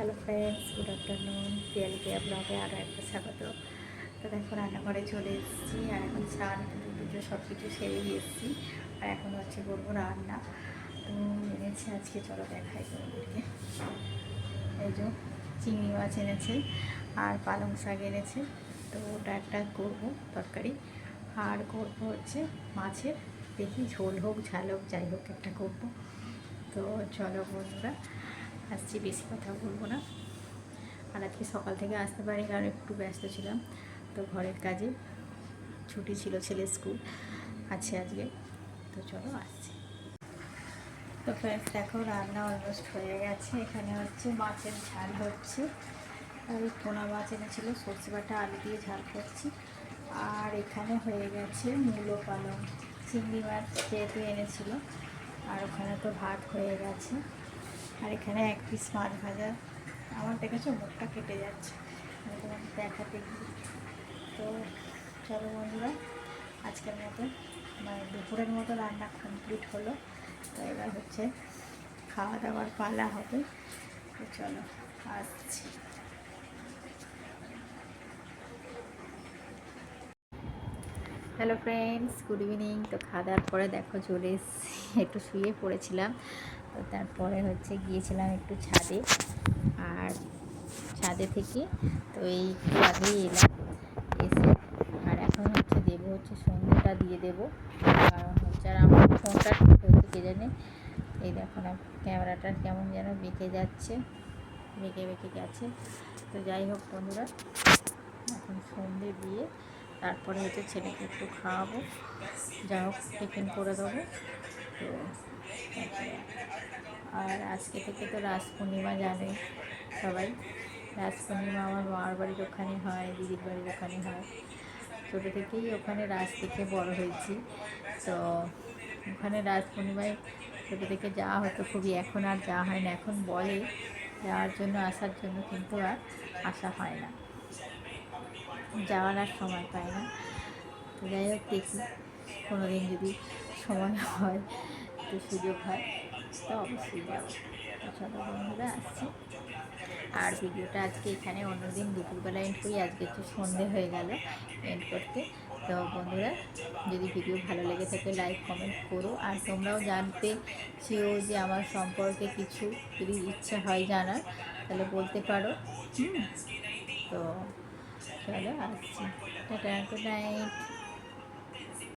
Hello friends, good afternoon. পিয়ালিকে ব্লগে আরও একটা স্বাগত। তো দেখো রান্নাঘরে চলে এসেছি, আর এখন স্নান পুজো সব কিছু সেরেই এসেছি, আর এখন হচ্ছে করবো রান্না। তো এনেছে আজকে, চলো দেখাই তোমাদেরকে। এই যে চিংড়ি মাছ এনেছে আর পালং শাক এনেছে, তো ওটা একটা করবো তরকারি, আর করবো হচ্ছে মাছের, দেখি ঝোল হোক ঝাল হোক যাই হোক একটা করবো। তো চলো বন্ধুরা, আসছি, বেশি কথা বলবো না। আর আজকে সকাল থেকে আসতে পারিনি কারণ একটু ব্যস্ত ছিলাম, তো ঘরের কাজে ছুটি ছিল, ছেলের স্কুল আছে আজকে। তো চলো আসছি। তো ফ্রেন্ডস দেখো, রান্না অলমোস্ট হয়ে গেছে। এখানে হচ্ছে মাছের ঝাল হচ্ছে, আর ওই পোনা মাছ এনেছিল, সর্ষে বাটা আলু দিয়ে ঝাল করছি। আর এখানে হয়ে গেছে মূলো পালং, চিংড়ি মাছ যেহেতু এনেছিল। আর ওখানে তো ভাত হয়ে গেছে, আর এখানে এক পিস মাছ ভাজা। আমার দেখেছো মুখটা কেটে যাচ্ছে, আমি তোমাকে দেখাতে গিয়ে। তো চলো বন্ধুরা, আজকের মতো মানে দুপুরের মতো রান্না কমপ্লিট হলো। তো এবার হচ্ছে খাওয়া দাওয়ার পালা হবে। তো চলো আসছি। Hello friends, good evening. তো খাওয়া দাওয়ার পরে দেখো চলে এসেছি, একটু শুয়ে পড়েছিলাম। তো তারপরে হচ্ছে গিয়েছিলাম একটু ছাদে, আর ছাদে থেকে তো এই একটু আগেই এলাম, এসে আর এখন হচ্ছে দেবো হচ্ছে সন্ধ্যাটা দিয়ে দেবো। কারণ হচ্ছে আর আমার ফোনটা ঠিক হচ্ছে কে জানে, এই দেখো না ক্যামেরাটা কেমন যেন বেঁকে যাচ্ছে, বেঁকে বেঁকে গেছে। তো যাই হোক বন্ধুরা, এখন সন্ধে দিয়ে তারপরে হচ্ছে ছেলেকে একটু খাওয়াবো, যা হোক টিফিন করে দেবো। তো আর আজকে থেকে তো রাস পূর্ণিমা, জানোই সবাই। রাস পূর্ণিমা আমার মামার বাড়ির ওখানে হয়, দিদির বাড়ির ওখানে হয়। ছোটো থেকেই ওখানে রাস দেখে বড় হয়েছি। তো ওখানে রাস পূর্ণিমায় ছোটো থেকে যাওয়া হতো খুবই, এখন আর যাওয়া হয় না। এখন বলে যাওয়ার জন্য, আসার জন্য, কিন্তু আর আসা হয় না, যাওয়ার আর সময় পায় না। তো যাই হোক, দেখি কোনো দিন যদি সময় হয়, তো সুযোগ হয়, তো অবশ্যই যাবো। তো চলো বন্ধুরা আসছি। আর ভিডিওটা আজকে এখানে, অন্যদিন দুপুরবেলা এন্ড করি, আজকে একটু সন্ধে হয়ে গেল এন্ড করতে। তো বন্ধুরা, যদি ভিডিও ভালো লেগে থাকে লাইক কমেন্ট করো, আর তোমরাও জানতে চেয়েও যে আমার সম্পর্কে কিছু যদি ইচ্ছা হয় জানার, তাহলে বলতে পারো। তো চলো আসছি, টাটা, গুড নাইট।